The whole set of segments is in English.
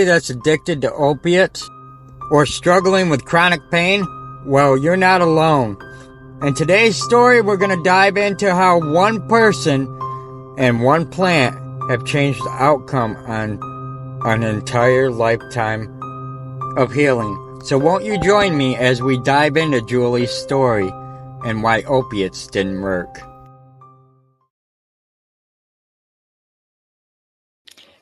That's addicted to opiates or struggling with chronic pain, well, you're not alone. In today's story, we're going to dive into how one person and one plant have changed the outcome on an entire lifetime of healing. So won't you join me as we dive into Julie's story and why opiates didn't work?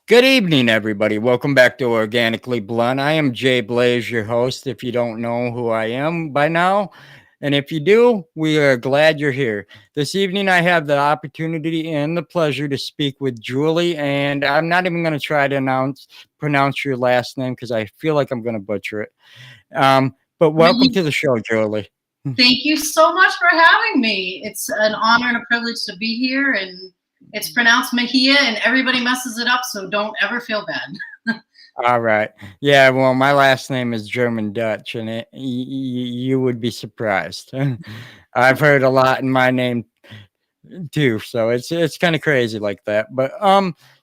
Good evening, everybody. Welcome back to Organically Blunt. I am Jay Blaze, your host, if you don't know who I am by now. And if you do, we are glad you're here. This evening, I have the opportunity and the pleasure to speak with Julie. And I'm not even going to try to pronounce your last name because I feel like I'm going to butcher it. But welcome to the show, Julie. Thank you so much for having me. It's an honor and a privilege to be here. And it's pronounced Mejia, and everybody messes it up, so don't ever feel bad. All right. Yeah, well, my last name is German Dutch, and you would be surprised. I've heard a lot in my name too, so it's kind of crazy like that. But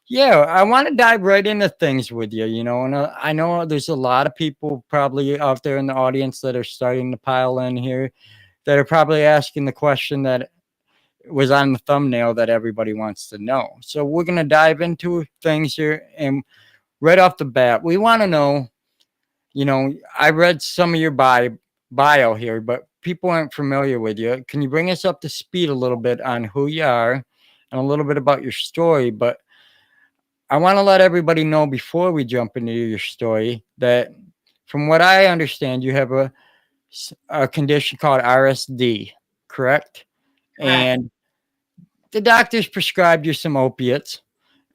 yeah, I want to dive right into things with you, and I know there's a lot of people probably out there in the audience that are starting to pile in here that are probably asking the question that was on the thumbnail that everybody wants to know. So we're going to dive into things here, and right off the bat, we want to know, I read some of your bio here, but people aren't familiar with you. Can you bring us up to speed a little bit on who you are and a little bit about your story? But I want to let everybody know before we jump into your story that from what I understand, you have a condition called RSD, correct? And the doctors prescribed you some opiates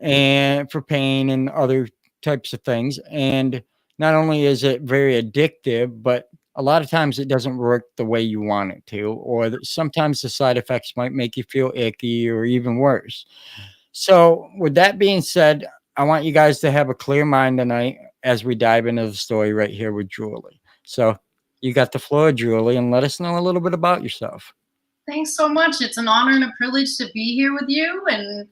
and for pain and other types of things. And not only is it very addictive, but a lot of times it doesn't work the way you want it to, or sometimes the side effects might make you feel icky or even worse. So, with that being said, I want you guys to have a clear mind tonight as we dive into the story right here with Julie. So, you got the floor, Julie, and let us know a little bit about yourself. Thanks so much. It's an honor and a privilege to be here with you. And,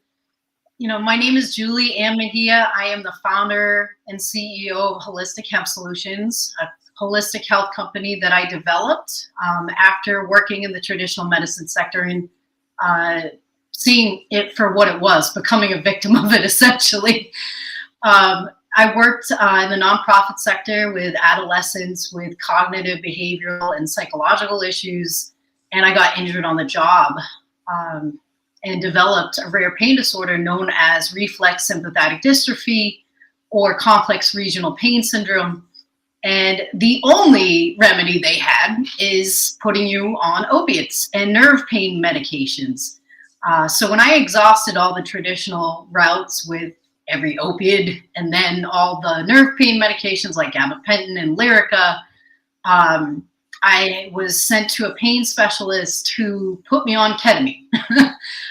my name is Julie Ann Mejia. I am the founder and CEO of Holistic Hemp Solutions, a holistic health company that I developed after working in the traditional medicine sector and seeing it for what it was, becoming a victim of it, essentially. I worked in the nonprofit sector with adolescents with cognitive, behavioral, and psychological issues, and I got injured on the job and developed a rare pain disorder known as reflex sympathetic dystrophy or complex regional pain syndrome. And the only remedy they had is putting you on opiates and nerve pain medications. So when I exhausted all the traditional routes with every opioid and then all the nerve pain medications like gabapentin and Lyrica, I was sent to a pain specialist who put me on ketamine.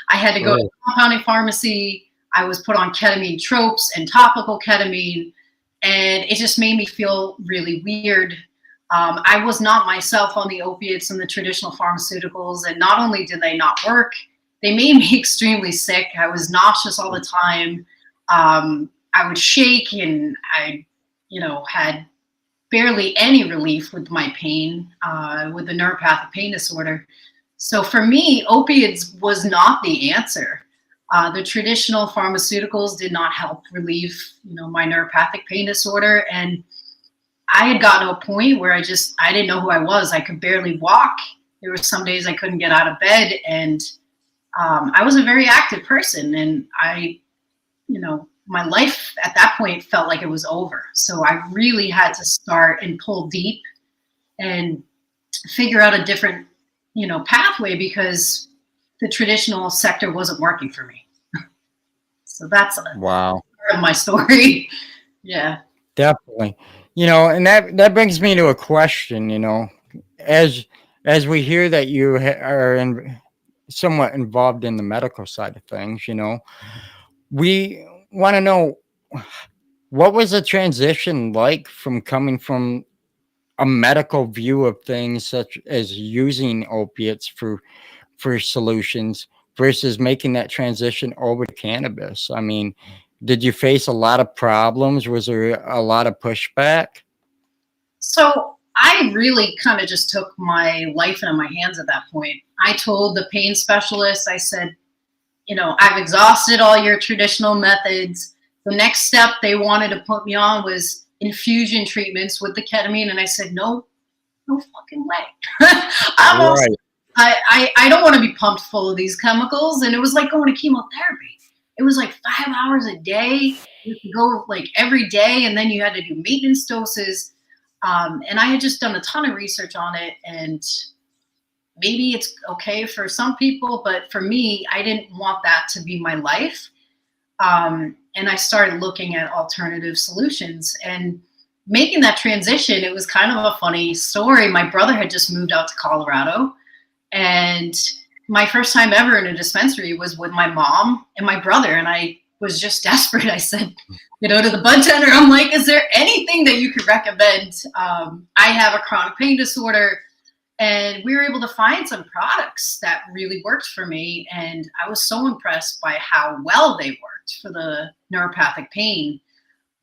I had to go to a compounding pharmacy. I was put on ketamine tropes and topical ketamine, and it just made me feel really weird. I was not myself on the opiates and the traditional pharmaceuticals, and not only did they not work, they made me extremely sick. I was nauseous all the time. I would shake, and I, had barely any relief with my pain, with the neuropathic pain disorder. So for me, opiates was not the answer. The traditional pharmaceuticals did not help relieve, my neuropathic pain disorder. And I had gotten to a point where I didn't know who I was. I could barely walk. There were some days I couldn't get out of bed. And I was a very active person. And my life at that point felt like it was over. So I really had to start and pull deep and figure out a different, pathway because the traditional sector wasn't working for me. So that's Wow. part of my story. Yeah. Definitely. And that brings me to a question, as we hear that you are somewhat involved in the medical side of things, we want to know, what was the transition like from coming from a medical view of things such as using opiates for solutions versus making that transition over to cannabis? I mean, Did you face a lot of problems? Was there a lot of pushback? So I really kind of just took my life into my hands at that point. I told the pain specialist, I said, I've exhausted all your traditional methods. The next step they wanted to put me on was infusion treatments with the ketamine. And I said, no, no fucking way. I'm also, Right. I don't want to be pumped full of these chemicals. And it was like going to chemotherapy. It was like 5 hours a day. You had to go like every day, and then you had to do maintenance doses. And I had just done a ton of research on it, and maybe it's okay for some people, but for me, I didn't want that to be my life. And I started looking at alternative solutions and making that transition. It was kind of a funny story. My brother had just moved out to Colorado, and my first time ever in a dispensary was with my mom and my brother. And I was just desperate. I said, to the bud tender, I'm like, is there anything that you could recommend? I have a chronic pain disorder. And we were able to find some products that really worked for me. And I was so impressed by how well they worked for the neuropathic pain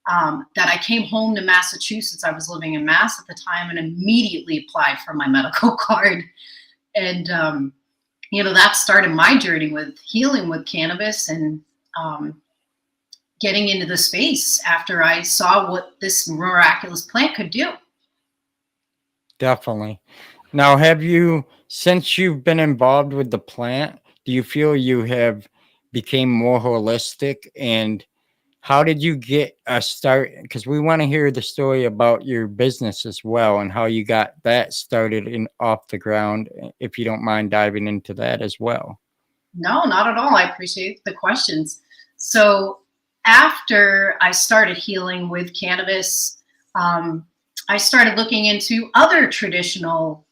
that I came home to Massachusetts. I was living in Mass at the time and immediately applied for my medical card. And, that started my journey with healing with cannabis and getting into the space after I saw what this miraculous plant could do. Definitely. Now, since you've been involved with the plant, do you feel you have became more holistic? And how did you get a start? Because we want to hear the story about your business as well and how you got that started in off the ground. If you don't mind diving into that as well. No, not at all. I appreciate the questions. So after I started healing with cannabis, I started looking into other traditional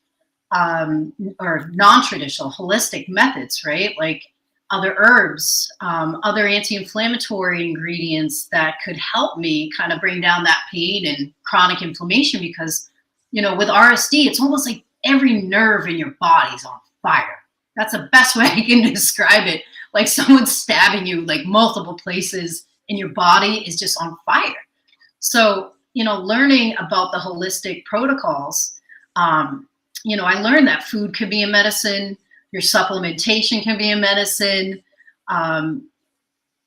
or non-traditional holistic methods, right? Like other herbs, other anti-inflammatory ingredients that could help me kind of bring down that pain and chronic inflammation. Because, with RSD, it's almost like every nerve in your body's on fire. That's the best way I can describe it. Like someone's stabbing you like multiple places and your body is just on fire. So, learning about the holistic protocols, I learned that food could be a medicine, your supplementation can be a medicine.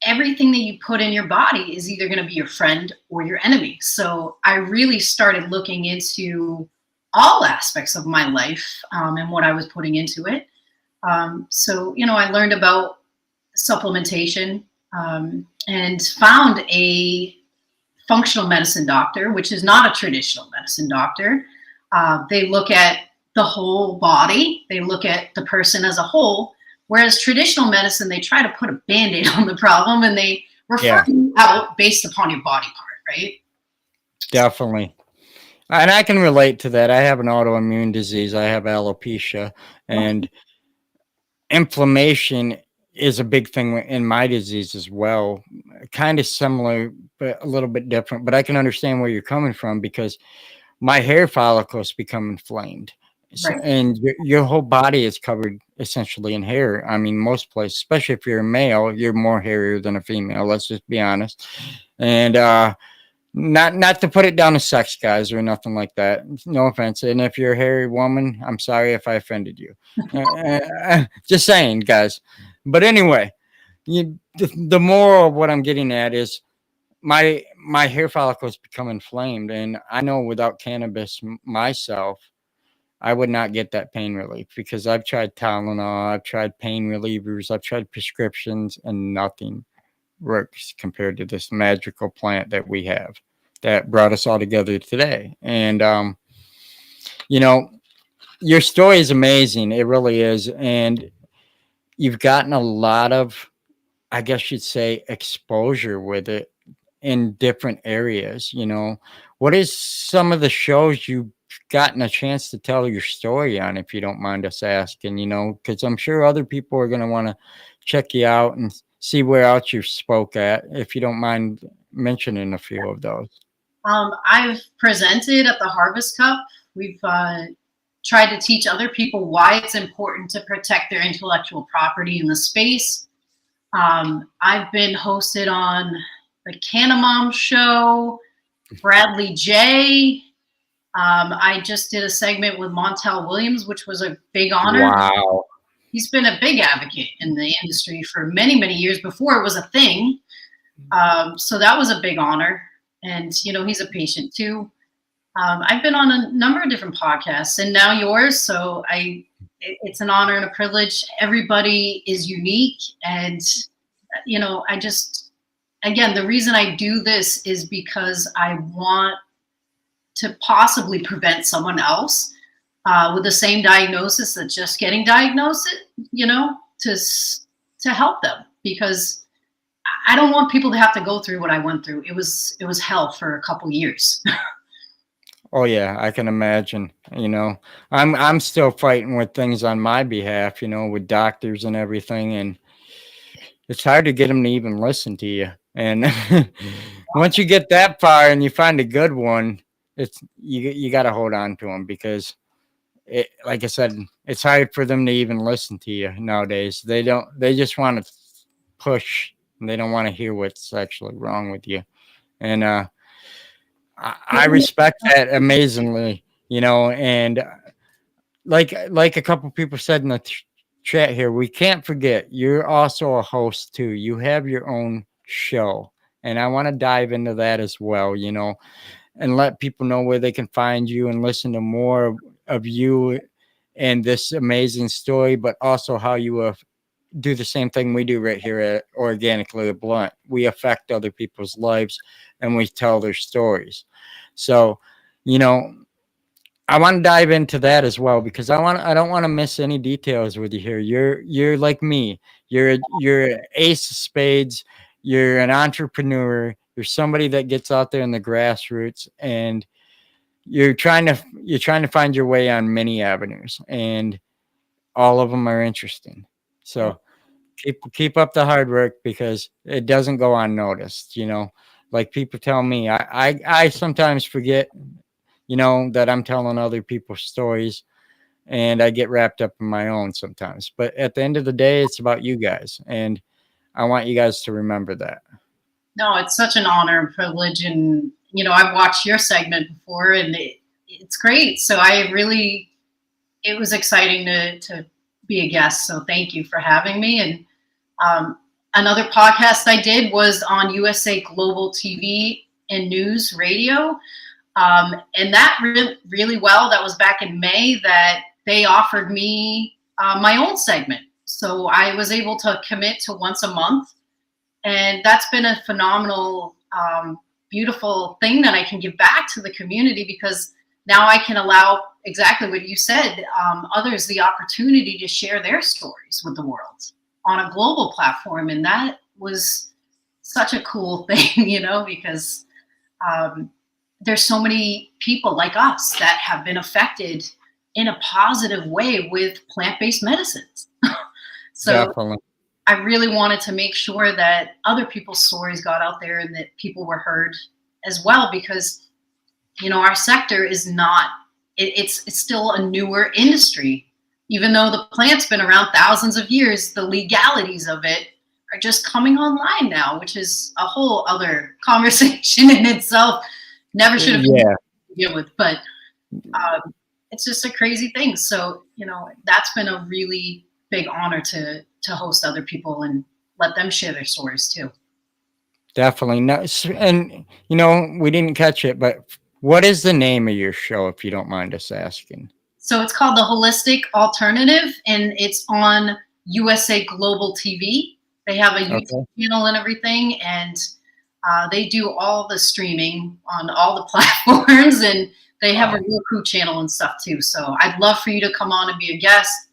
Everything that you put in your body is either going to be your friend or your enemy. So I really started looking into all aspects of my life and what I was putting into it. So, I learned about supplementation and found a functional medicine doctor, which is not a traditional medicine doctor. They look at the whole body. They look at the person as a whole. Whereas traditional medicine, they try to put a Band-Aid on the problem and they refer you out based upon your body part, right? Definitely. And I can relate to that. I have an autoimmune disease. I have alopecia, and inflammation is a big thing in my disease as well. Kind of similar, but a little bit different. But I can understand where you're coming from because my hair follicles become inflamed. So, Right. and your whole body is covered essentially in hair. I mean, most places, especially if you're a male, you're more hairier than a female. Let's just be honest. And not to put it down to sex, guys, or nothing like that. No offense. And if you're a hairy woman, I'm sorry if I offended you. Just saying, guys. But anyway, the moral of what I'm getting at is my hair follicles become inflamed, and I know without cannabis myself, I would not get that pain relief because I've tried Tylenol, I've tried pain relievers, I've tried prescriptions, and nothing works compared to this magical plant that we have that brought us all together today. And you know, your story is amazing. It really is. And you've gotten a lot of, I guess you'd say, exposure with it in different areas. What is some of the shows you've gotten a chance to tell your story on, if you don't mind us asking, because I'm sure other people are going to want to check you out and see where else you spoke at, if you don't mind mentioning a few of those. I've presented at the Harvest Cup. We've tried to teach other people why it's important to protect their intellectual property in the space. I've been hosted on the Cannabis show, Bradley J. I just did a segment with Montel Williams, which was a big honor. Wow. He's been a big advocate in the industry for many, many years before it was a thing. So that was a big honor. And, he's a patient too. I've been on a number of different podcasts and now yours. So it's an honor and a privilege. Everybody is unique. And, again, the reason I do this is because I want to possibly prevent someone else with the same diagnosis that's just getting diagnosed, to help them, because I don't want people to have to go through what I went through. It was hell for a couple years. Oh yeah, I can imagine. I'm still fighting with things on my behalf, with doctors and everything, and it's hard to get them to even listen to you. And once you get that far and you find a good one, it's you got to hold on to them, because like I said, it's hard for them to even listen to you nowadays. They just want to push, and they don't want to hear what's actually wrong with you. And I respect that amazingly, and like a couple people said in the chat here, we can't forget you're also a host too. You have your own show, and I want to dive into that as well, and let people know where they can find you and listen to more of you and this amazing story, but also how you do the same thing we do right here at Organically Blunt. We affect other people's lives and we tell their stories. So, you know, I want to dive into that as well, because I don't want to miss any details with you here. You're like me. You're an ace of spades. You're an entrepreneur. You're somebody that gets out there in the grassroots, and you're trying to find your way on many avenues, and all of them are interesting. So keep up the hard work, because it doesn't go unnoticed. Like people tell me, I sometimes forget, that I'm telling other people's stories, and I get wrapped up in my own sometimes. But at the end of the day, it's about you guys, and I want you guys to remember that. No, it's such an honor and privilege. And, I've watched your segment before, and it's great. So it was exciting to be a guest. So thank you for having me. And another podcast I did was on USA Global TV and News Radio. And that really well. That was back in May, that they offered me my own segment. So I was able to commit to once a month. And that's been a phenomenal, beautiful thing that I can give back to the community, because now I can allow, exactly what you said, others the opportunity to share their stories with the world on a global platform. And that was such a cool thing, because there's so many people like us that have been affected in a positive way with plant-based medicines. So Definitely. I really wanted to make sure that other people's stories got out there and that people were heard as well, because, our sector is not, it's still a newer industry. Even though the plant's been around thousands of years, the legalities of it are just coming online now, which is a whole other conversation in itself. Never should have been to begin with, but it's just a crazy thing. So, that's been a really big honor to host other people and let them share their stories too. Definitely. No, and we didn't catch it, but what is the name of your show, if you don't mind us asking? So it's called The Holistic Alternative, and it's on USA Global TV. They have a YouTube channel and everything, and they do all the streaming on all the platforms, and they have a Roku channel and stuff too. So I'd love for you to come on and be a guest.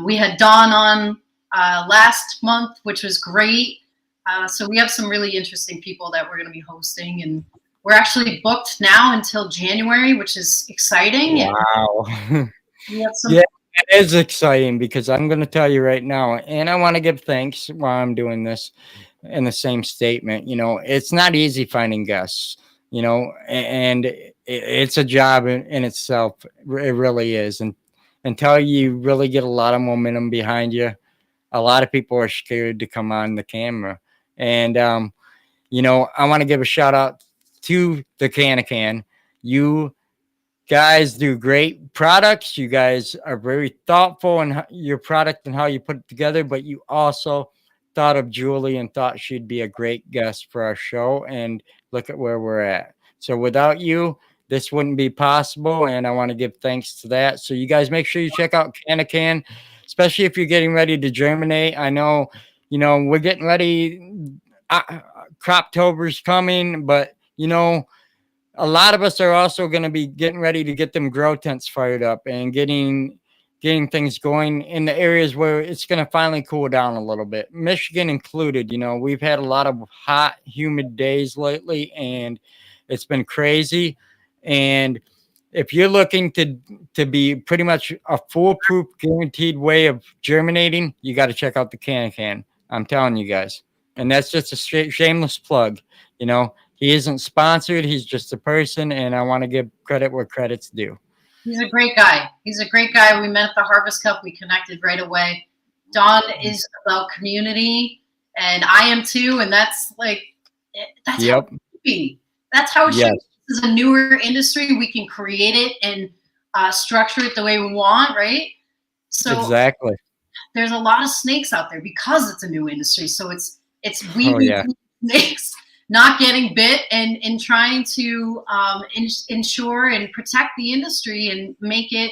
We had Dawn on last month, which was great. So we have some really interesting people that we're going to be hosting, and we're actually booked now until January, which is exciting. Wow. We have some. Yeah, it is exciting, because I'm going to tell you right now, and I want to give thanks while I'm doing this in the same statement. It's not easy finding guests, and it's a job in itself. It really is. And until you really get a lot of momentum behind you, a lot of people are scared to come on the camera. And I want to give a shout out to the Can. You guys do great products. You guys are very thoughtful in your product and how you put it together, but you also thought of Julie and thought she'd be a great guest for our show. And look at where we're at. So without you, this wouldn't be possible. And I want to give thanks to that. So you guys make sure you check out Can, especially if you're getting ready to germinate. I know, we're getting ready. Croptober's coming, but a lot of us are also going to be getting ready to get them grow tents fired up and getting things going in the areas where it's going to finally cool down a little bit, Michigan included. We've had a lot of hot humid days lately, and it's been crazy. And if you're looking to be pretty much a foolproof guaranteed way of germinating, you got to check out the Can. I'm telling you guys. And that's just a straight shameless plug. He isn't sponsored. He's just a person, and I want to give credit where credit's due. He's a great guy. He's a great guy. We met at the Harvest Cup. We connected right away. Don is about community, and I am too. And that's that's how it should be. That's how it should be. This is a newer industry. We can create it and structure it the way we want, right? So exactly. There's a lot of snakes out there because it's a new industry. So it's snakes not getting bit and trying to ensure and protect the industry and make it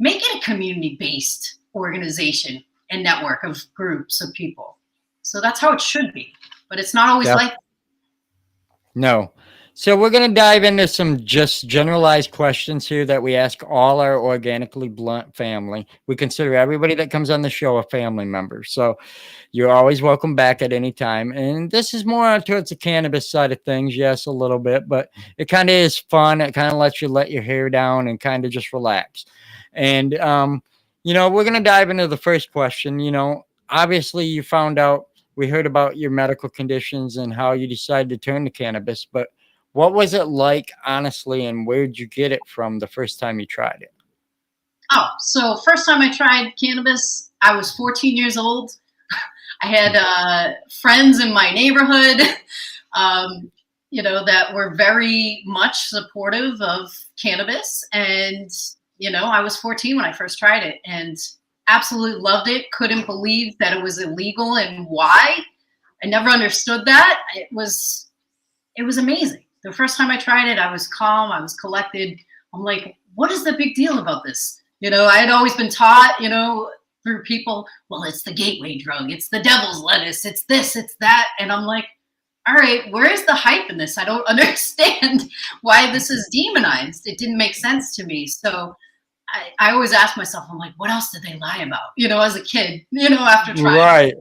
a community-based organization and network of groups of people. So that's how it should be, but it's not always like that. No. So we're going to dive into some just generalized questions here that we ask all our organically blunt family. We consider everybody that comes on the show a family member. So you're always welcome back at any time. And this is more towards the cannabis side of things. Yes, a little bit, but it kind of is fun. It kind of lets you let your hair down and kind of just relax. And, we're going to dive into the first question. Obviously you found out, we heard about your medical conditions and how you decided to turn to cannabis, but what was it like, honestly, and where did you get it from the first time you tried it? Oh, so first time I tried cannabis, I was 14 years old. I had friends in my neighborhood, that were very much supportive of cannabis. And, I was 14 when I first tried it and absolutely loved it. Couldn't believe that it was illegal and why. I never understood that. It was amazing. The first time I tried it, I was calm. I was collected. I'm like, what is the big deal about this? I had always been taught, through people, well, it's the gateway drug. It's the devil's lettuce. It's this, it's that. And I'm like, all right, where is the hype in this? I don't understand why this is demonized. It didn't make sense to me. So I always ask myself, I'm like, what else did they lie about? As a kid, after trying. Right.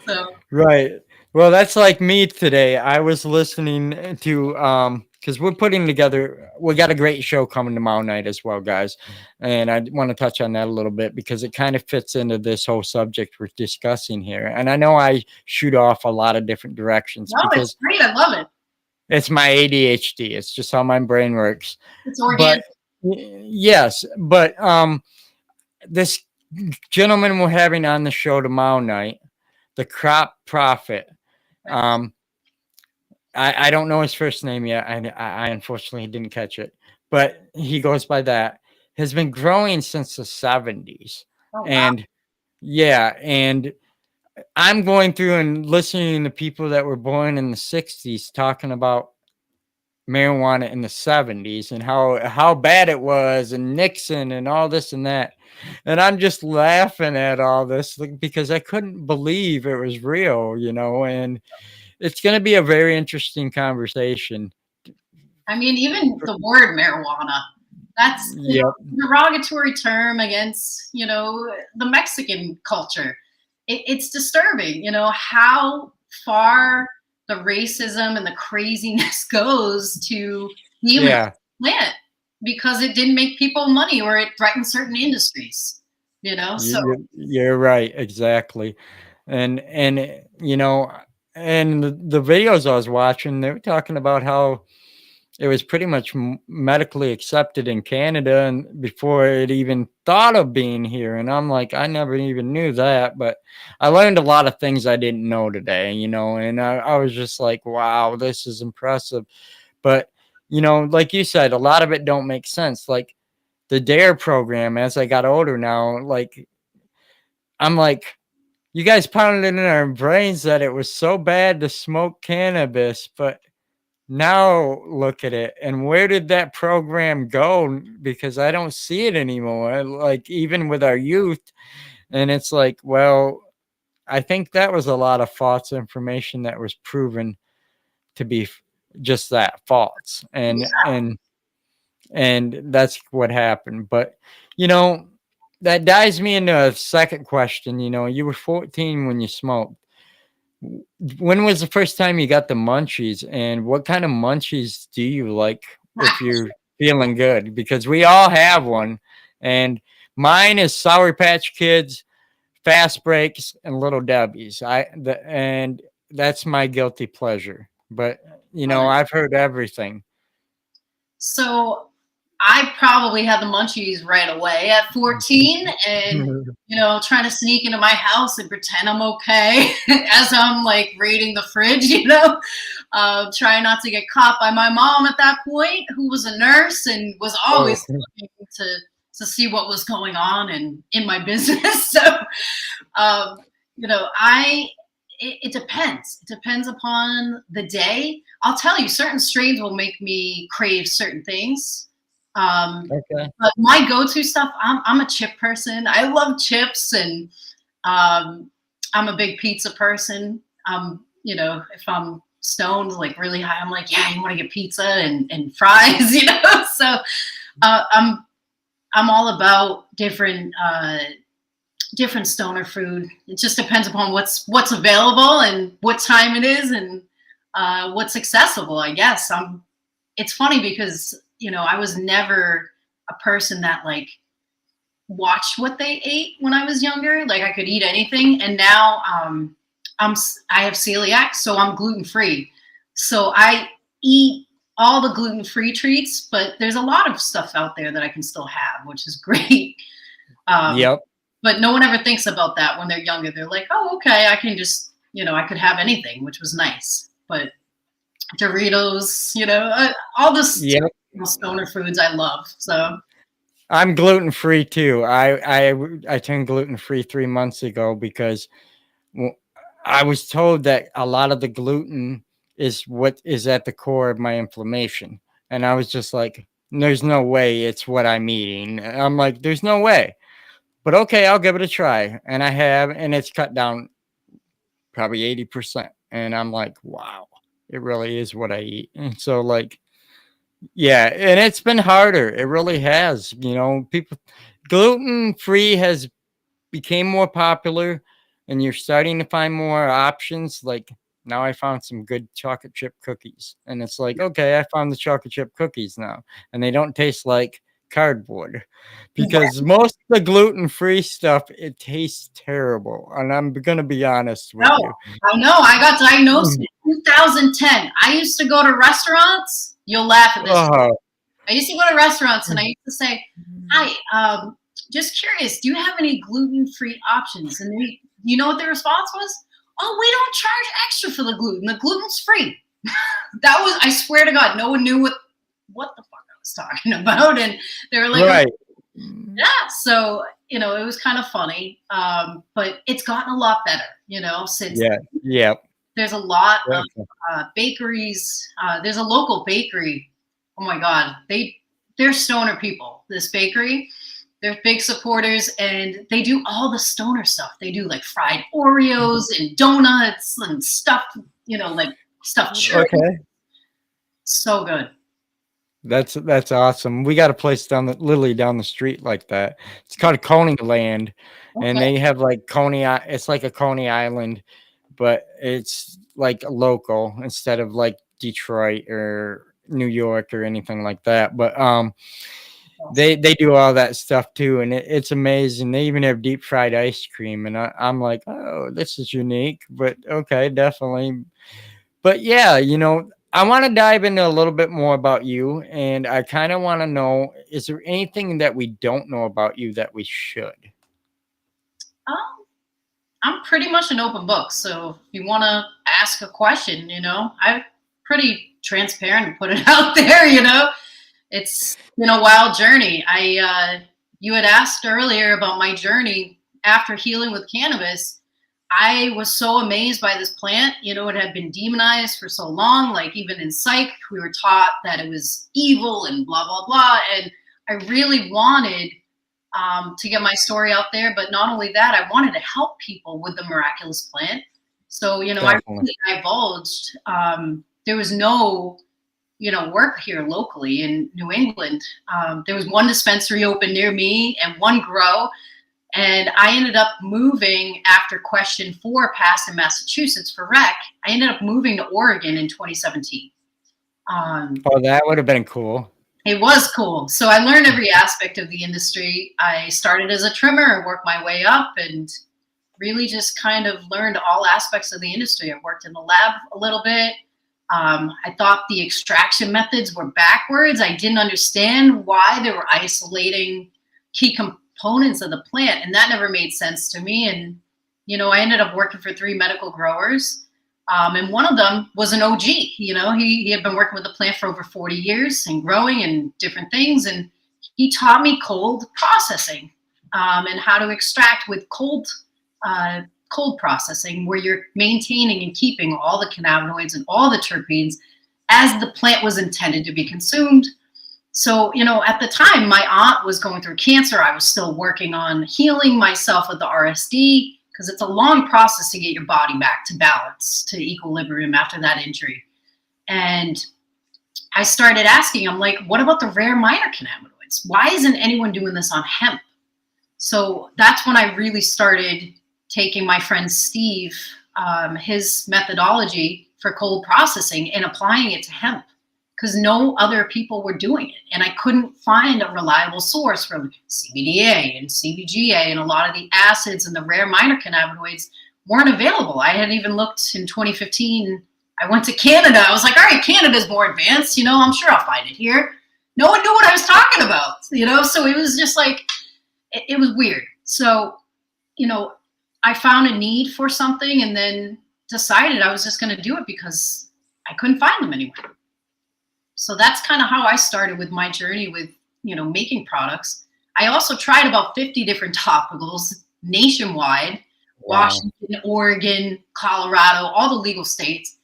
So. Right. Well, that's like me today. I was listening to because we got a great show coming tomorrow night as well, guys. And I want to touch on that a little bit because it kind of fits into this whole subject we're discussing here. And I know I shoot off a lot of different directions. No, it's great. I love it. It's my ADHD. It's just how my brain works. It's organic. But yes, but this gentleman we're having on the show tomorrow night, the crop prophet. I don't know his first name yet. I unfortunately didn't catch it, but he goes by that. Has been growing since the 70s. Oh, wow. And yeah, and I'm going through and listening to people that were born in the 60s talking about marijuana in the 70s and how bad it was and Nixon and all this and that. And I'm just laughing at all this because I couldn't believe it was real, and it's going to be a very interesting conversation. I mean, even the word marijuana, that's a derogatory term against, the Mexican culture. It's disturbing, how far the racism and the craziness goes to demonize the plant because it didn't make people money or it threatened certain industries, so. You're right. Exactly. And the videos I was watching, they were talking about how it was pretty much medically accepted in Canada and before it even thought of being here. And I'm like, I never even knew that, but I learned a lot of things I didn't know today, and I was just like, wow, this is impressive. But, like you said, a lot of it don't make sense. Like the DARE program, as I got older now, like, I'm like, you guys pounded it in our brains that it was so bad to smoke cannabis, but now look at it. And where did that program go? Because I don't see it anymore. Like even with our youth. And it's like, well, I think that was a lot of false information that was proven to be just that, false. And that's what happened. But you know, that dives me into a second question. You were 14 when you smoked. When was the first time you got the munchies, and what kind of munchies do you like if you're feeling good? Because we all have one, and mine is Sour Patch Kids, Fast Breaks, and Little Debbie's. And that's my guilty pleasure. But I've heard everything. So I probably had the munchies right away at 14 and, trying to sneak into my house and pretend I'm okay as I'm like raiding the fridge, trying not to get caught by my mom at that point, who was a nurse and was always looking to see what was going on and in my business. So, it depends. It depends upon the day. I'll tell you, certain strains will make me crave certain things. Okay. But my go-to stuff, I'm a chip person. I love chips, and I'm a big pizza person. If I'm stoned, like really high, I'm like, yeah, you want to get pizza and fries, So I'm all about different stoner food. It just depends upon what's available and what time it is and what's accessible, I guess. It's funny because I was never a person that like watched what they ate when I was younger. Like I could eat anything, and now I have celiac, so I'm gluten free. So I eat all the gluten free treats, but there's a lot of stuff out there that I can still have, which is great. Yep. But no one ever thinks about that when they're younger. They're like, oh, okay, I can just, I could have anything, which was nice. But Doritos, all this stoner foods I love. So I'm gluten free too. I turned gluten free 3 months ago because I was told that a lot of the gluten is what is at the core of my inflammation, and I was just like, "There's no way it's what I'm eating." I'm like, "There's no way," but okay, I'll give it a try, and I have, and it's cut down probably 80%, and I'm like, "Wow, it really is what I eat." And so, like, yeah, and it's been harder. It really has. People gluten free has became more popular, and you're starting to find more options. Like now I found some good chocolate chip cookies, and it's like, okay, I found the chocolate chip cookies now, and they don't taste like cardboard, because most of the gluten free stuff, it tastes terrible, and I'm gonna be honest with no, you. I know. I got diagnosed in 2010. I used to go to restaurants. You'll laugh at this. Oh, I used to go to restaurants and I used to say, hi, just curious, do you have any gluten-free options? And you know what the response was? Oh, we don't charge extra for the gluten. The gluten's free. That was, I swear to God, no one knew what the fuck I was talking about. And they were like, right. yeah. So, it was kind of funny. But it's gotten a lot better, since Yeah. there's a lot of bakeries. There's a local bakery. Oh my God. They're stoner people, this bakery. They're big supporters, and they do all the stoner stuff. They do like fried Oreos and donuts and stuffed, like stuffed churros. Okay. So good. That's awesome. We got a place literally down the street like that. It's called Coney Land, and Okay. they have like it's like a Coney Island, but it's like local instead of like Detroit or New York or anything like that. But they do all that stuff too, and it's amazing. They even have deep fried ice cream, and I'm like, oh, this is unique, but okay, definitely. But yeah, I want to dive into a little bit more about you, and I kind of want to know, is there anything that we don't know about you that we should? Um, I'm pretty much an open book. So if you want to ask a question, I'm pretty transparent and put it out there. It's been a wild journey. You had asked earlier about my journey after healing with cannabis. I was so amazed by this plant. It had been demonized for so long. Like even in psych, we were taught that it was evil and blah blah blah. And I really wanted to get my story out there. But not only that, I wanted to help people with the miraculous plant. So I Definitely. really divulged. There was no work here locally in New England. There was one dispensary open near me and one grow. And I ended up moving after question 4 passed in Massachusetts for rec. I ended up moving to Oregon in 2017. Oh, that would have been cool. It was cool. So I learned every aspect of the industry. I started as a trimmer and worked my way up and really just kind of learned all aspects of the industry. I worked in the lab a little bit. I thought the extraction methods were backwards. I didn't understand why they were isolating key components of the plant, and that never made sense to me. And I ended up working for 3 medical growers, and one of them was an OG. He had been working with the plant for over 40 years and growing and different things, and he taught me cold processing and how to extract with cold processing, where you're maintaining and keeping all the cannabinoids and all the terpenes as the plant was intended to be consumed. So, at the time, my aunt was going through cancer. I was still working on healing myself with the RSD because it's a long process to get your body back to balance, to equilibrium after that injury. And I started asking, I'm like, what about the rare minor cannabinoids? Why isn't anyone doing this on hemp? So that's when I really started taking my friend Steve, his methodology for cold processing and applying it to hemp, because no other people were doing it. And I couldn't find a reliable source from CBDA and CBGA, and a lot of the acids and the rare minor cannabinoids weren't available. I had even looked in 2015. I went to Canada. I was like, all right, Canada's more advanced. I'm sure I'll find it here. No one knew what I was talking about, so it was just like, it was weird. So, I found a need for something and then decided I was just going to do it because I couldn't find them anywhere. So that's kind of how I started with my journey with, making products. I also tried about 50 different topicals nationwide, Wow. Washington, Oregon, Colorado, all the legal states.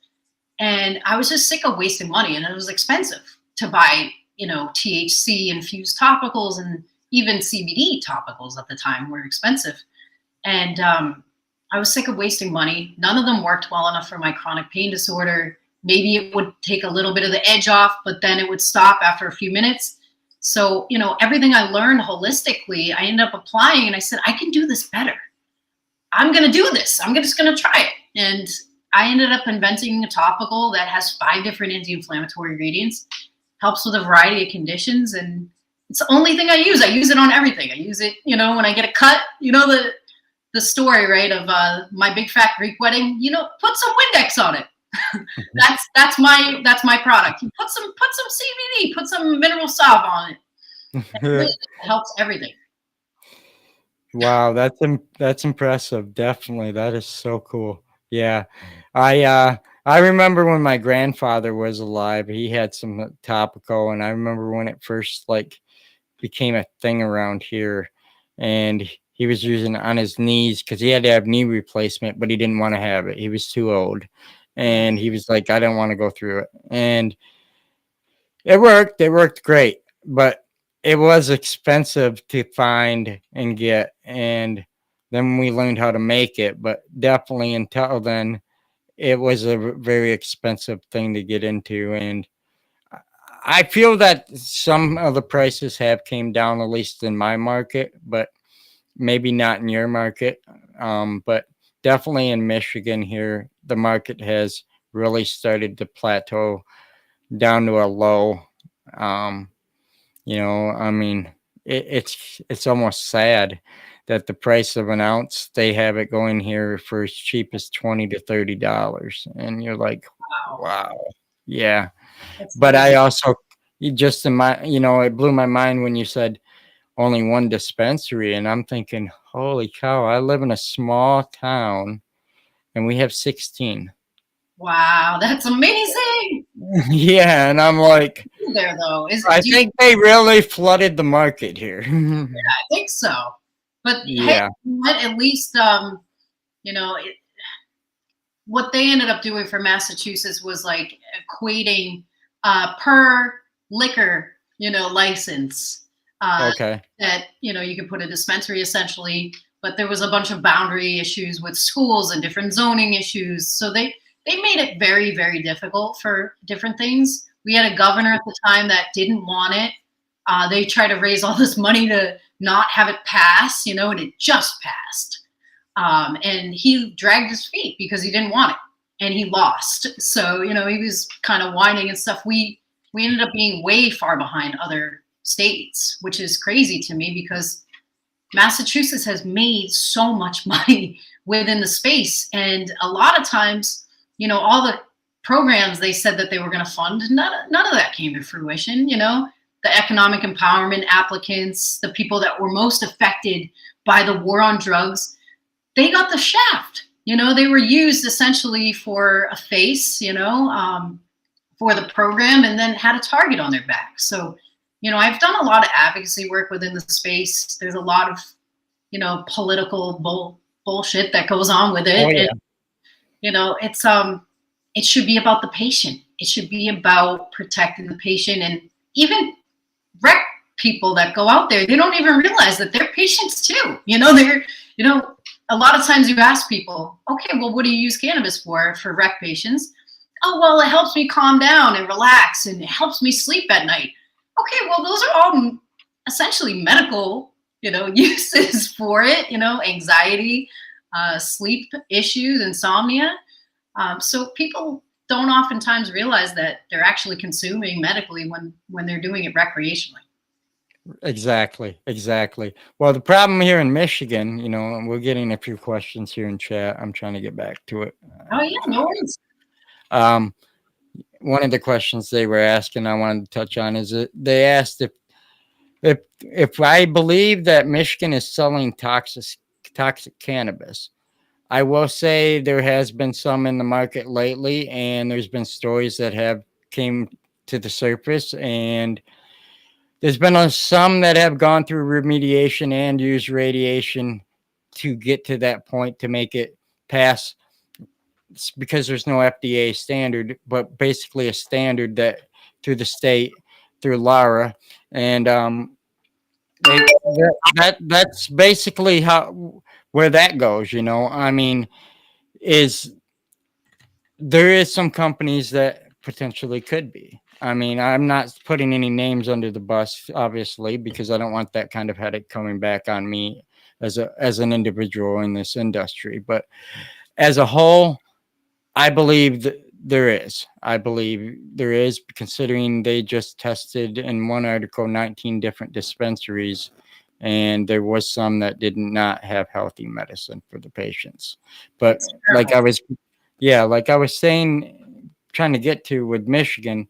And I was just sick of wasting money, and it was expensive to buy, THC infused topicals, and even CBD topicals at the time were expensive. And I was sick of wasting money. None of them worked well enough for my chronic pain disorder. Maybe it would take a little bit of the edge off, but then it would stop after a few minutes. So, everything I learned holistically, I ended up applying, and I said, I can do this better. I'm going to do this. I'm just going to try it. And I ended up inventing a topical that has 5 different anti-inflammatory ingredients, helps with a variety of conditions. And it's the only thing I use. I use it on everything. I use it, when I get a cut, the story, right, of my big fat Greek wedding, put some Windex on it. that's my product. Put some CBD, put some mineral salve on it. It really helps everything. Wow, that's impressive. Definitely. That is so cool. Yeah. I remember when my grandfather was alive, he had some topical, and I remember when it first like became a thing around here, and he was using it on his knees because he had to have knee replacement, but he didn't want to have it. He was too old. And he was like, I don't want to go through it. And it worked. It worked great, but it was expensive to find and get. And then we learned how to make it, but definitely until then, it was a very expensive thing to get into. And I feel that some of the prices have came down, at least in my market, but maybe not in your market. But definitely in Michigan here, the market has really started to plateau down to a low. Um, I mean, it's almost sad that the price of an ounce, they have it going here for as cheap as $20 to $30, and you're like, Wow. wow. Yeah. That's But I crazy. also, you just in my, it blew my mind when you said only one dispensary. And I'm thinking, holy cow, I live in a small town and we have 16. Wow, that's amazing. Yeah. And I'm like, There though, is I do you, think they really flooded the market here. I think so. But hey, Yeah. you know what? At least you know, what they ended up doing for Massachusetts was like equating per liquor, license, uh, Okay. that you could put a dispensary essentially. But there was a bunch of boundary issues with schools and different zoning issues, so they made it very very difficult for different things. We had a governor at the time that didn't want it. They tried to raise all this money to not have it pass, and it just passed. And he dragged his feet because he didn't want it, and he lost. So he was kind of whining and stuff. We ended up being way far behind other states, which is crazy to me because Massachusetts has made so much money within the space, and a lot of times, all the programs they said that they were going to fund, none of that came to fruition. The economic empowerment applicants, the people that were most affected by the war on drugs, they got the shaft. They were used essentially for a face, for the program, and then had a target on their back. So, I've done a lot of advocacy work within the space. There's a lot of, political bullshit that goes on with Oh, it. And, yeah. it should be about the patient. It should be about protecting the patient. And even rec people that go out there, they don't even realize that they're patients too. A lot of times you ask people, okay, well, what do you use cannabis for rec patients? Oh, well, it helps me calm down and relax, and it helps me sleep at night. Okay, well, those are all essentially medical, uses for it, anxiety, sleep issues, insomnia. So people don't oftentimes realize that they're actually consuming medically when they're doing it recreationally. Exactly. Exactly. Well, the problem here in Michigan, and we're getting a few questions here in chat. I'm trying to get back to it. Oh yeah, no worries. Um, One of the questions they were asking, I wanted to touch on, is that they asked if I believe that Michigan is selling toxic cannabis. I will say there has been some in the market lately, and there's been stories that have came to the surface, and there's been some that have gone through remediation and used radiation to get to that point to make it pass. It's because there's no FDA standard, but basically a standard that through the state, through Lara, and that's basically how where that goes. I mean, is there is some companies that potentially could be. I mean, I'm not putting any names under the bus, obviously, because I don't want that kind of headache coming back on me as an individual in this industry. But as a whole, I believe that there is. I believe there is, considering they just tested in one article 19 different dispensaries, and there was some that did not have healthy medicine for the patients. But It's like terrible. I was, yeah, like I was saying, trying to get to with Michigan,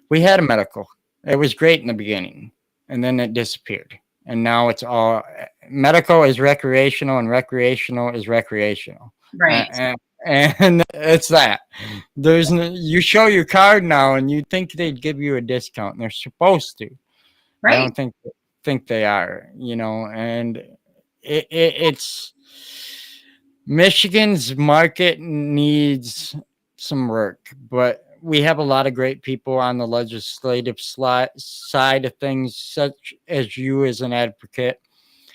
we had a medical. It was great in the beginning, and then it disappeared. And now it's all medical is recreational, and recreational is recreational. Right. And it's that. There's no, you show your card now, and you think they'd give you a discount, and they're supposed to. I Right. don't think they are, and it's Michigan's market needs some work, but we have a lot of great people on the legislative side of things, such as you as an advocate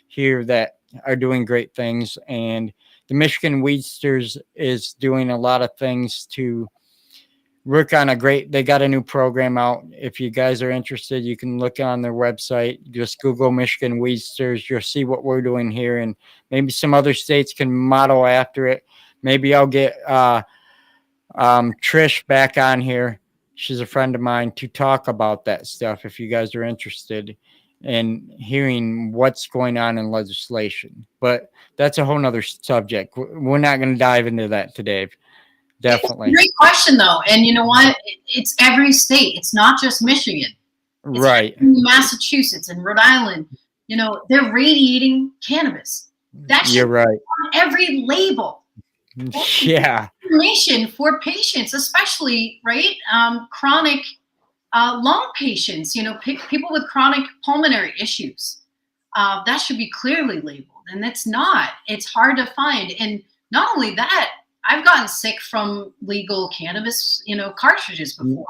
here that are doing great things. And the Michigan Weedsters is doing a lot of things to work on they got a new program out. If you guys are interested, you can look on their website, just Google Michigan Weedsters. You'll see what we're doing here, and maybe some other states can model after it. Maybe I'll get Trish back on here. She's a friend of mine, to talk about that stuff if you guys are interested in hearing what's going on in legislation. But that's a whole nother subject. We're not going to dive into that today. It's a Definitely. great question, though. And you know what? It's every state. It's not just Michigan. It's Right. Massachusetts and Rhode Island. You know, they're radiating cannabis. That should You're right. be on every label. That's Yeah. information for patients, especially, right? Chronic lung patients, you know, people with chronic pulmonary issues. That should be clearly labeled, and it's not. It's hard to find. And not only that, I've gotten sick from legal cannabis, you know, cartridges before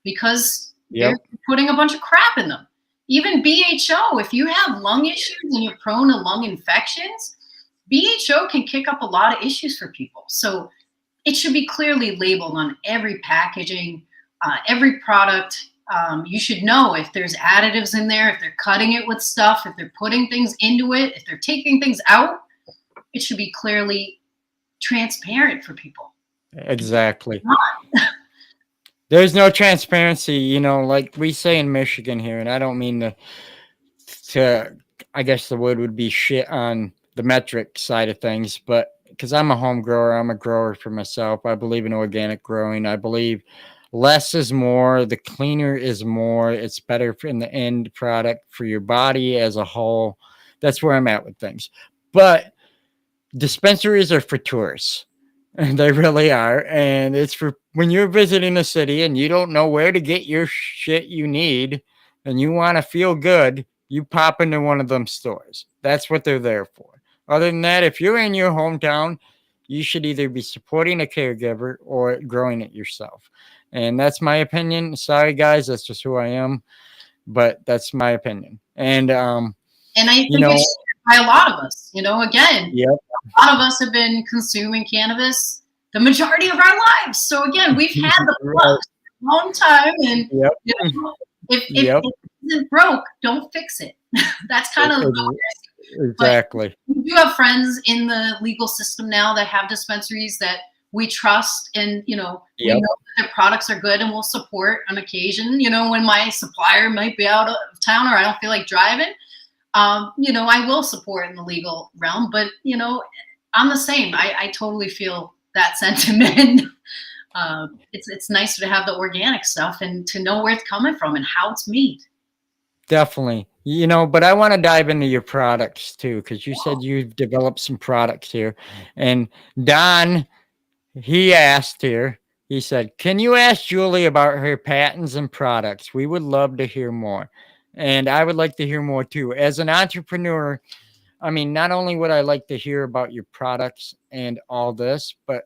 because they're Yep. putting a bunch of crap in them. Even BHO, if you have lung issues and you're prone to lung infections, BHO can kick up a lot of issues for people. So it should be clearly labeled on every packaging, every product. You should know if there's additives in there, if they're cutting it with stuff, if they're putting things into it, if they're taking things out. It should be clearly transparent for people. Exactly. There's no transparency, like we say in Michigan here, and I don't mean to I guess the word would be shit on the metric side of things, but because I'm a home grower, I'm a grower for myself. I believe in organic growing. I believe less is more, the cleaner is more. It's better in the end product for your body as a whole. That's where I'm at with things. But dispensaries are for tourists. They really are. And it's for when you're visiting a city and you don't know where to get your shit you need and you want to feel good, you pop into one of them stores. That's what they're there for. Other than that, if you're in your hometown, you should either be supporting a caregiver or growing it yourself. And that's my opinion. Sorry, guys, that's just who I am, but that's my opinion. And I You think know, it's shared by a lot of us. You know, again, yep, a lot of us have been consuming cannabis the majority of our lives. So again, we've had the right, bug a long time, and yep, you know, if yep, it isn't broke, don't fix it. That's kind of but exactly. we do have friends in the legal system now that have dispensaries that we trust, and you know, we Yep. know that their products are good, and we'll support on occasion. You know, when my supplier might be out of town or I don't feel like driving, you know, I will support in the legal realm. But you know, I'm the same. I totally feel that sentiment. It's nice to have the organic stuff and to know where it's coming from and how it's made. Definitely. But I want to dive into your products too, because you said you've developed some products here. And Don, he asked here, he said, can you ask Julie about her patents and products? We would love to hear more. And I would like to hear more too. As an entrepreneur, I mean, not only would I like to hear about your products and all this, but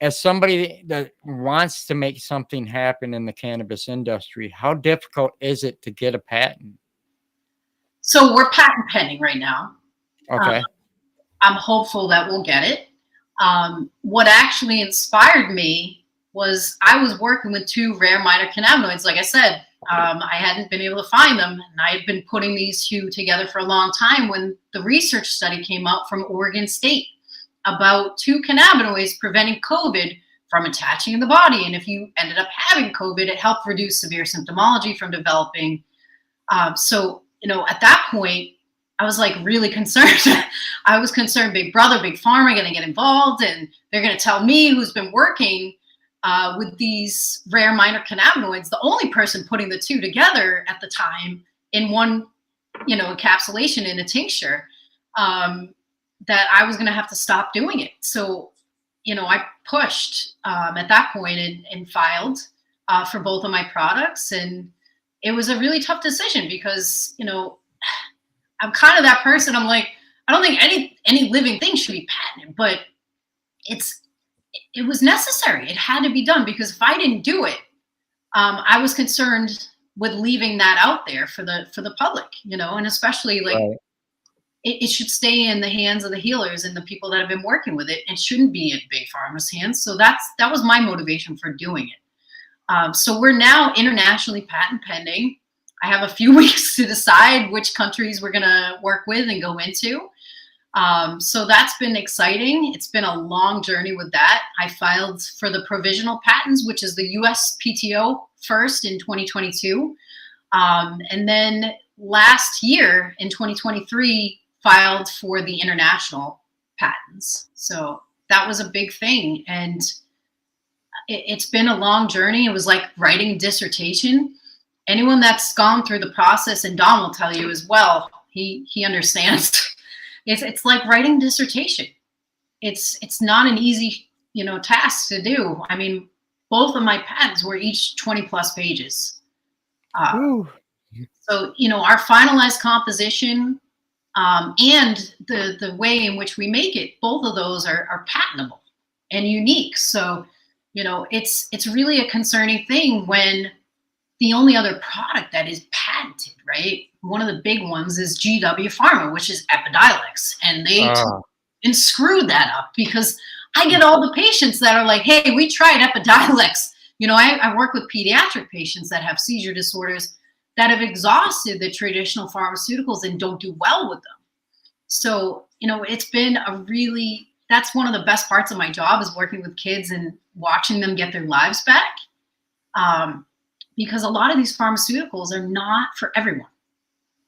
as somebody that wants to make something happen in the cannabis industry, how difficult is it to get a patent? So we're patent pending right now. Um, Okay. I'm hopeful that we'll get it. What actually inspired me was I was working with two rare minor cannabinoids. Like I said, I hadn't been able to find them, and I had been putting these two together for a long time when the research study came out from Oregon State about two cannabinoids preventing COVID from attaching in the body. And if you ended up having COVID, it helped reduce severe symptomology from developing. So, you know, at that point, I was like really concerned. I was concerned, big brother, big pharma going to get involved, and they're going to tell me, who's been working with these rare minor cannabinoids, the only person putting the two together at the time in one, you know, encapsulation in a tincture, that I was going to have to stop doing it. So, you know, I pushed at that point and filed for both of my products, and it was a really tough decision because, you know, I'm kind of that person. I'm like, I don't think any living thing should be patented, but it's it was necessary. It had to be done because if I didn't do it, I was concerned with leaving that out there for the public, you know, and especially like Right. it should stay in the hands of the healers and the people that have been working with it. It shouldn't be in big pharma's hands. So that was my motivation for doing it. So we're now internationally patent pending. I have a few weeks to decide which countries we're going to work with and go into. So that's been exciting. It's been a long journey with that. I filed for the provisional patents, which is the USPTO first in 2022. And then last year in 2023, filed for the international patents. So that was a big thing. And it's been a long journey. It was like writing a dissertation. Anyone that's gone through the process, and Don will tell you as well, he understands. It's like writing a dissertation. It's not an easy, task to do. I mean, both of my patents were each 20 plus pages. Uh, Ooh. so our finalized composition, and the way in which we make it, both of those are patentable and unique. So it's really a concerning thing when the only other product that is patented, right? One of the big ones is GW Pharma, which is Epidiolex, and they Oh, and screwed that up, because I get all the patients that are like, hey, we tried Epidiolex. I work with pediatric patients that have seizure disorders that have exhausted the traditional pharmaceuticals and don't do well with them. So, it's been that's one of the best parts of my job, is working with kids and watching them get their lives back. Because a lot of these pharmaceuticals are not for everyone.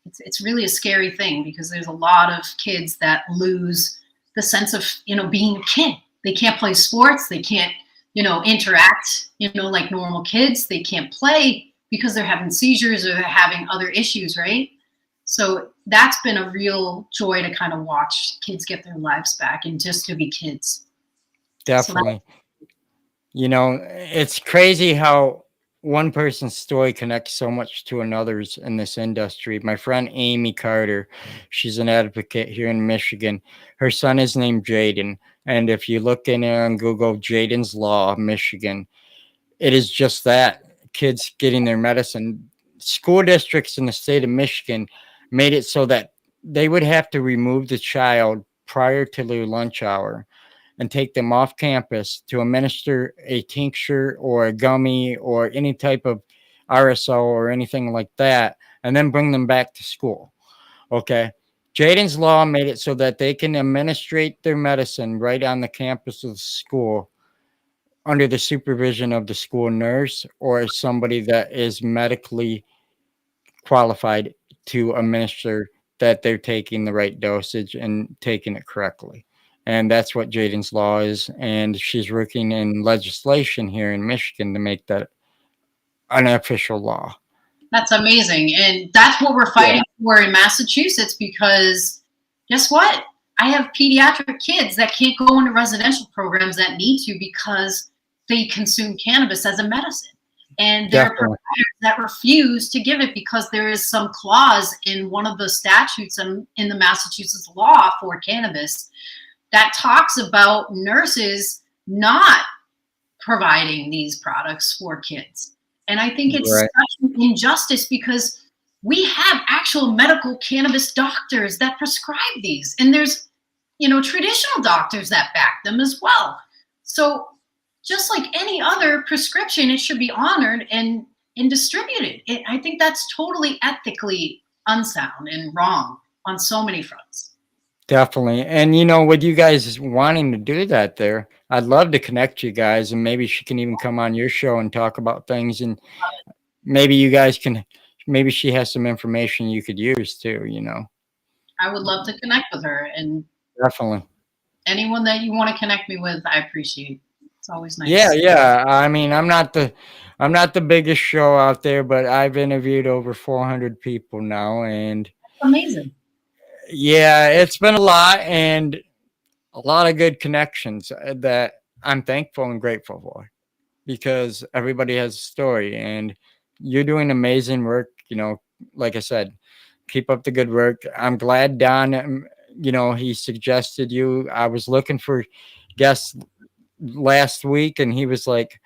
It's really a scary thing, because there's a lot of kids that lose the sense of, being a kid. They can't play sports. They can't, interact, like normal kids. They can't play because they're having seizures or they're having other issues, right? So that's been a real joy to kind of watch kids get their lives back and just to be kids. So definitely. It's crazy how one person's story connects so much to another's in this industry. My friend Amy Carter, she's an advocate here in Michigan. Her son is named Jaden. And if you look in on Google, Jaden's Law, Michigan, it is just that, kids getting their medicine. School districts in the state of Michigan made it so that they would have to remove the child prior to their lunch hour and take them off campus to administer a tincture or a gummy or any type of RSO or anything like that, and then bring them back to school. Okay. Jaden's Law made it so that they can administrate their medicine right on the campus of the school under the supervision of the school nurse or somebody that is medically qualified to administer, that they're taking the right dosage and taking it correctly. And that's what Jaden's Law is. And she's working in legislation here in Michigan to make that an official law. that's amazing. And that's what we're Yeah. fighting for in Massachusetts, because guess what? I have pediatric kids that can't go into residential programs that need to, because they consume cannabis as a medicine. And there are Definitely. providers that refuse to give it because there is some clause in one of the statutes in the Massachusetts law for cannabis that talks about nurses not providing these products for kids. And I think it's Right. such an injustice, because we have actual medical cannabis doctors that prescribe these. And there's, traditional doctors that back them as well. So just like any other prescription, it should be honored and distributed. I think that's totally ethically unsound and wrong on so many fronts. Definitely. And with you guys wanting to do that there, I'd love to connect you guys, and maybe she can even come on your show and talk about things, and maybe you guys can, maybe she has some information you could use too. I would love to connect with her, and Definitely. anyone that you want to connect me with, I appreciate. It's always Yeah, nice. yeah. I mean, I'm not the biggest show out there, but I've interviewed over 400 people now, and Amazing. yeah, it's been a lot, and a lot of good connections that I'm thankful and grateful for, because everybody has a story, and you're doing amazing work. Like I said, keep up the good work. I'm glad Don, he suggested you. I was looking for guests last week, and he was like,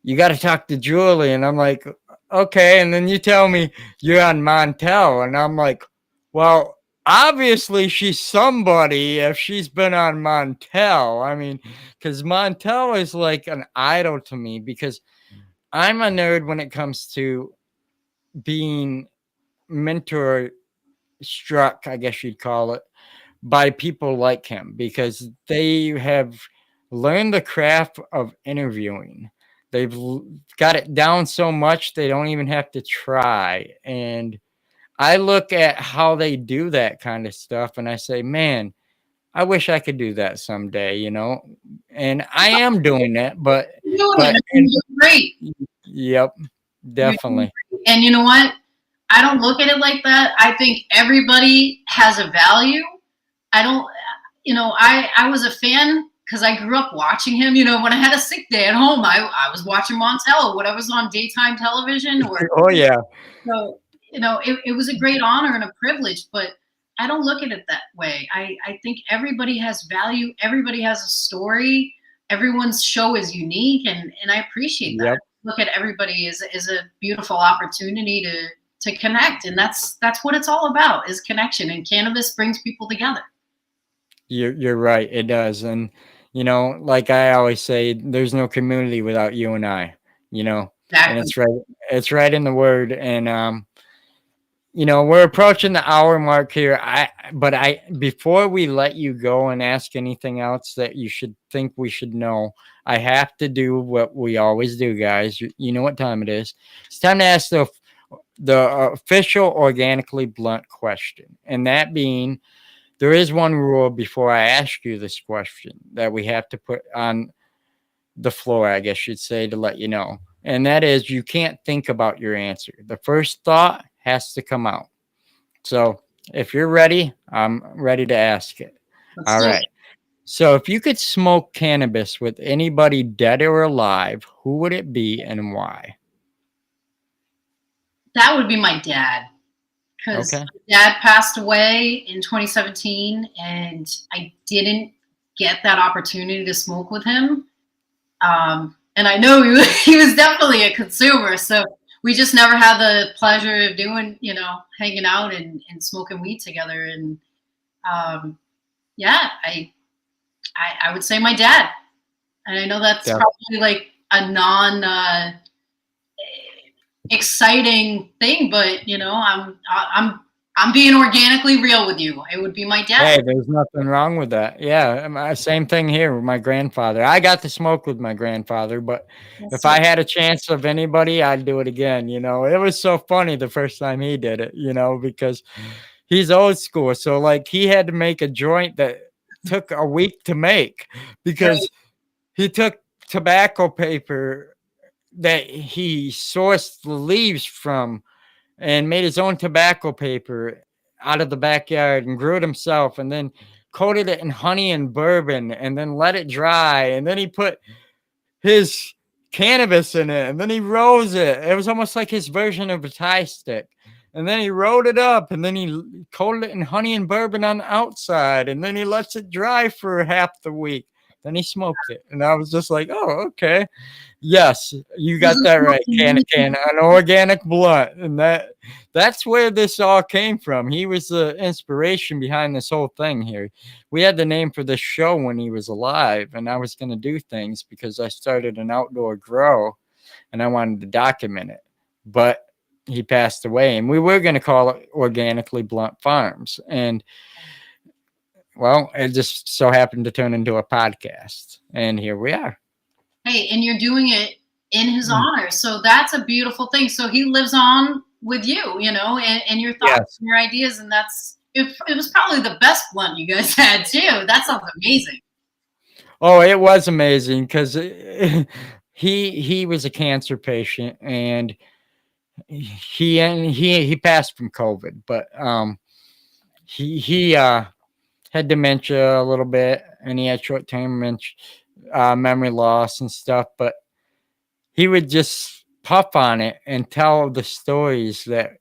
you got to talk to Julie. And I'm like, okay. And then you tell me you're on Montel. And I'm like, well, obviously she's somebody if she's been on Montel. I mean, because Montel is like an idol to me, because I'm a nerd when it comes to being mentor struck, I guess you'd call it, by people like him, because they have learned the craft of interviewing. Got it down so much they don't even have to try. And I look at how they do that kind of stuff and I say, man, I wish I could do that someday, you know. And I am doing it, You're doing it, but man. and You're great. yep, You're doing definitely. great. And you know what? I don't look at it like that. I think everybody has a value. I don't, I was a fan because I grew up watching him. When I had a sick day at home, I was watching Montello, whatever was on daytime television. Or Oh yeah, so, it was a great honor and a privilege, but I don't look at it that way. I think everybody has value. Everybody has a story. Everyone's show is unique, and I appreciate that. yep. Look at everybody is a beautiful opportunity to connect, and that's what it's all about, is connection. And cannabis brings people together. You're right. It does, and like I always say, there's no community without you and I. You know, and Exactly. it's right. It's right in the word, and we're approaching the hour mark here. But before we let you go and ask anything else that you should think we should know, I have to do what we always do, guys. You know what time it is. It's time to ask the official organically blunt question, and that being, there is one rule before I ask you this question that we have to put on the floor, I guess you'd say, to let you know. And that is, you can't think about your answer. The first thought has to come out. So if you're ready, I'm ready to ask it. Let's All do right. it. So if you could smoke cannabis with anybody dead or alive, who would it be and why? That would be my dad, because Okay. my dad passed away in 2017, and I didn't get that opportunity to smoke with him. And I know he was definitely a consumer, so we just never had the pleasure of doing, hanging out and smoking weed together. And um, yeah, I would say my dad. And I know that's Def- probably like a non exciting thing, but I'm being organically real with you. It would be my dad. Hey, there's nothing wrong with that. Yeah, same thing here with my grandfather. I got to smoke with my grandfather, but That's if so I had a chance of anybody, I'd do it again. It was so funny the first time he did it, because he's old school. So, like, he had to make a joint that took a week to make great. because he took tobacco paper that he sourced the leaves from and made his own tobacco paper out of the backyard and grew it himself and then coated it in honey and bourbon and then let it dry. And then he put his cannabis in it and then he rose it. It was almost like his version of a tie stick. And then he rolled it up and then he coated it in honey and bourbon on the outside. And then he lets it dry for half the week. Then he smoked it. And I was just like, oh, okay. Yes, you got that right. An organic blunt, and that's where this all came from. He was the inspiration behind this whole thing here. We had the name for this show when he was alive, and I was going to do things because I started an outdoor grow, and I wanted to document it. But he passed away, and we were going to call it Organically Blunt Farms, and well, it just so happened to turn into a podcast, and here we are. Hey, and you're doing it in his honor. So that's a beautiful thing. So he lives on with you, and your thoughts Yes. and your ideas. And it was probably the best blunt you guys had too. That sounds amazing. Oh, it was amazing because he was a cancer patient and he passed from COVID, but he had dementia a little bit and he had short term memory loss and stuff. But he would just puff on it and tell the stories that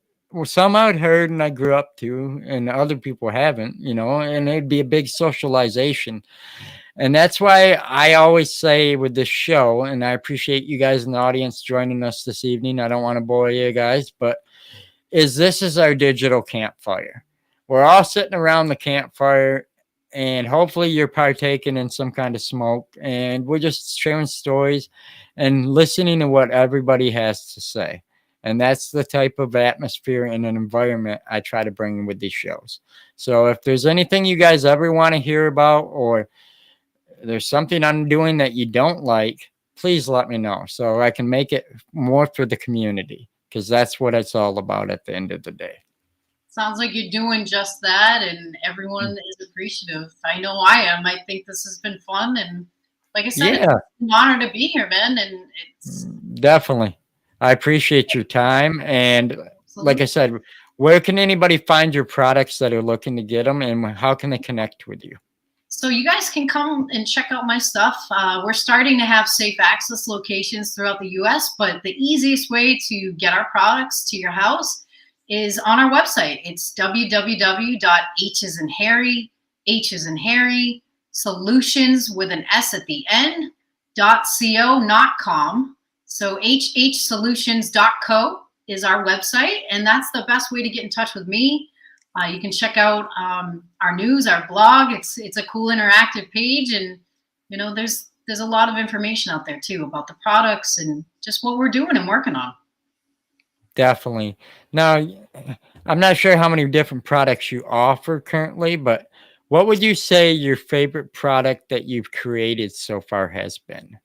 some I'd heard and I grew up to, and other people haven't, and it'd be a big socialization. And that's why I always say with this show, and I appreciate you guys in the audience joining us this evening. I don't want to bore you guys, but this is our digital campfire. We're all sitting around the campfire, and hopefully you're partaking in some kind of smoke, and we're just sharing stories and listening to what everybody has to say. And that's the type of atmosphere and an environment I try to bring with these shows. So if there's anything you guys ever want to hear about, or there's something I'm doing that you don't like, please let me know so I can make it more for the community because that's what it's all about at the end of the day. Sounds like you're doing just that, and everyone is appreciative. I know I am. I think this has been fun, and like I said, it's Yeah, an honor to be here, man. And it's definitely. I appreciate your time. And like I absolutely. said, where can anybody find your products that are looking to get them, and how can they connect with you? So you guys can come and check out my stuff. We're starting to have safe access locations throughout the U.S., but the easiest way to get our products to your house is on our website. It's www.h as in Harry, H as in Harry, solutions with an S at the end, .co, not com. So hhsolutions.co is our website, and that's the best way to get in touch with me. You can check out our news, our blog. It's a cool interactive page, and there's a lot of information out there too about the products and just what we're doing and working on. Definitely. Now, I'm not sure how many different products you offer currently, but what would you say your favorite product that you've created so far has been?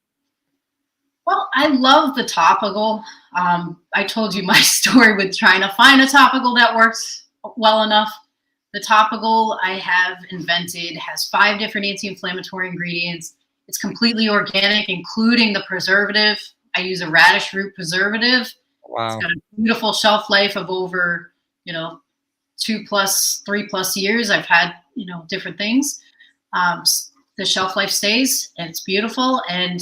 Well, I love the topical. I told you my story with trying to find a topical that works well enough. The topical I have invented has 5 different anti-inflammatory ingredients. It's completely organic, including the preservative. I use a radish root preservative. It's Wow. got a beautiful shelf life of over, 2+, 3+ years. I've had, different things. Um, the shelf life stays, and it's beautiful. And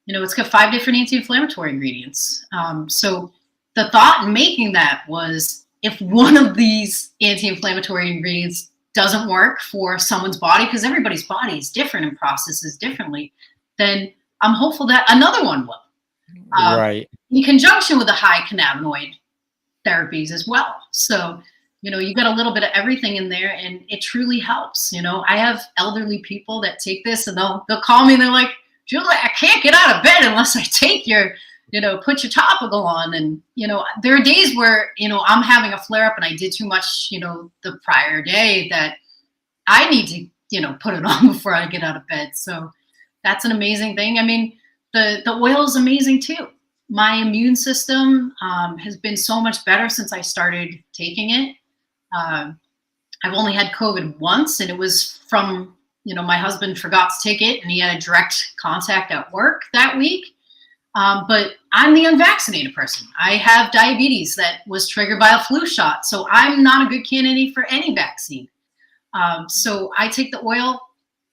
it's got 5 different anti-inflammatory ingredients. So the thought in making that was, if one of these anti-inflammatory ingredients doesn't work for someone's body, because everybody's body is different and processes differently, then I'm hopeful that another one will. Um, Right. in conjunction with the high cannabinoid therapies as well. So, you got a little bit of everything in there, and it truly helps. I have elderly people that take this, and they'll call me and they're like, Julie, I can't get out of bed unless I take your, put your topical on. And, there are days where, I'm having a flare up and I did too much, the prior day, that I need to, put it on before I get out of bed. So that's an amazing thing. I mean, the oil is amazing too. My immune system has been so much better since I started taking it. Um, I've only had COVID once, and it was from, my husband forgot to take it, and he had a direct contact at work that week. But I'm the unvaccinated person. I have diabetes that was triggered by a flu shot, so I'm not a good candidate for any vaccine. So I take the oil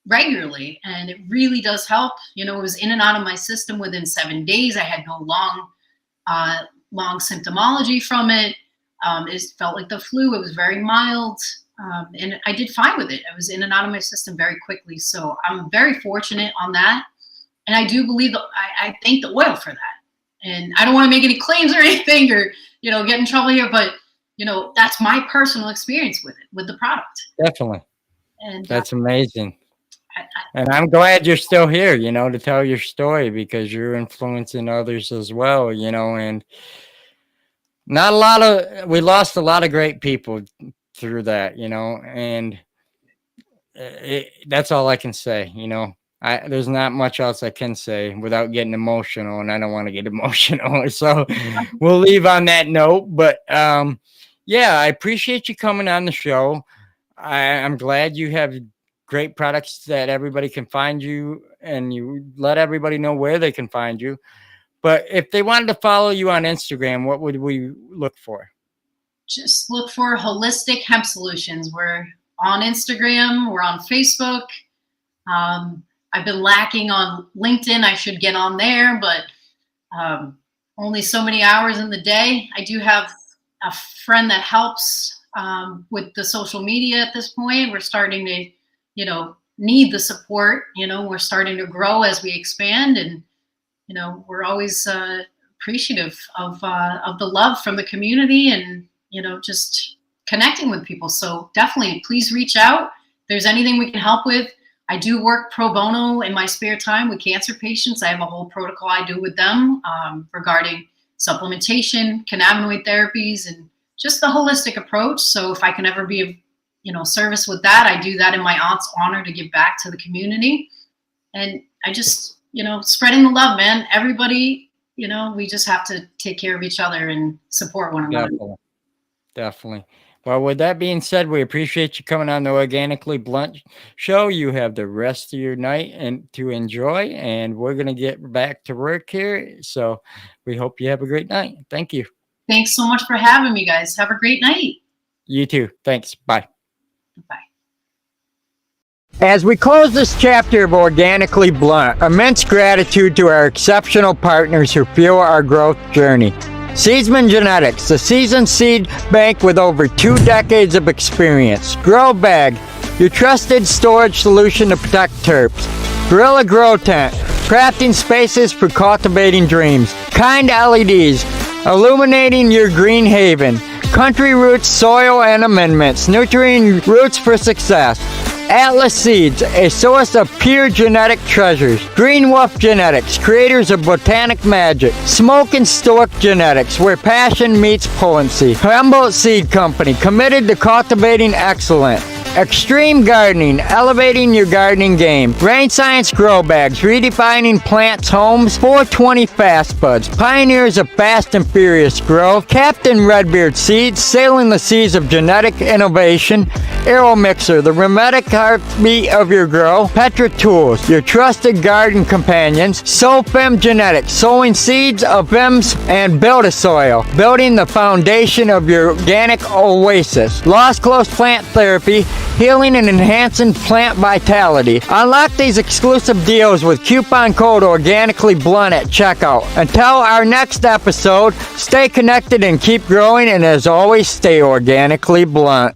regularly, and it really does help. It was in and out of my system within 7 days. I had no long symptomology from it. It felt like the flu. It was very mild. And I did fine with it. I was in and out of my system very quickly. So I'm very fortunate on that. And I do believe that I thank the oil for that. And I don't want to make any claims or anything, or, get in trouble here, but, that's my personal experience with it, with the product. Definitely. And That's amazing. I, And I'm glad you're still here, to tell your story, because you're influencing others as well, and not a lot of, we lost a lot of great people through that, and that's all I can say, there's not much else I can say without getting emotional, and I don't want to get emotional. So we'll leave on that note. But yeah, I appreciate you coming on the show. I'm glad you have great products that everybody can find you, and you let everybody know where they can find you. But if they wanted to follow you on Instagram, what would we look for? just look for Holistic Hemp Solutions. We're on Instagram. We're on Facebook. I've been lacking on LinkedIn. I should get on there, but only so many hours in the day. I do have a friend that helps with the social media at this point. We're starting to, need the support. We're starting to grow as we expand, and we're always appreciative of the love from the community, and just connecting with people. So definitely, please reach out. If there's anything we can help with. I do work pro bono in my spare time with cancer patients. I have a whole protocol I do with them regarding supplementation, cannabinoid therapies, and just the holistic approach. So if I can ever be of service with that, I do that in my aunt's honor to give back to the community. And I just, spreading the love, man. Everybody, we just have to take care of each other and support one another. Definitely. Definitely. Well, with that being said, we appreciate you coming on the Organically Blunt show. You have the rest of your night and to enjoy, and we're gonna get back to work here. So we hope you have a great night. Thank you. Thanks so much for having me, guys. Have a great night. You too. Thanks. Bye. Bye. As we close this chapter of Organically Blunt, immense gratitude to our exceptional partners who fuel our growth journey. Seedsman Genetics, the seasoned seed bank with over 2 decades of experience. Grow Bag, your trusted storage solution to protect terps. Gorilla Grow Tent, crafting spaces for cultivating dreams. Kind LEDs, illuminating your green haven. Country Roots Soil and Amendments, nurturing roots for success. Atlas Seeds, a source of pure genetic treasures. Green Wolf Genetics, creators of botanic magic. Smoke and Stork Genetics, where passion meets potency. Humboldt Seed Company, committed to cultivating excellence. Extreme Gardening, elevating your gardening game. Rain Science Grow Bags, redefining plants' homes. 420 Fast Buds, pioneers of fast and furious growth. Captain Redbeard Seeds, sailing the seas of genetic innovation. Aero Mixer, the rheumatic heartbeat of your grow. Petra Tools, your trusted garden companions. SoFem Genetics, sowing seeds of FEMS and Build-A-Soil, building the foundation of your organic oasis. Lost Close Plant Therapy, healing and enhancing plant vitality. Unlock these exclusive deals with coupon code Organically Blunt at checkout. Until our next episode, stay connected and keep growing, and as always, stay organically blunt.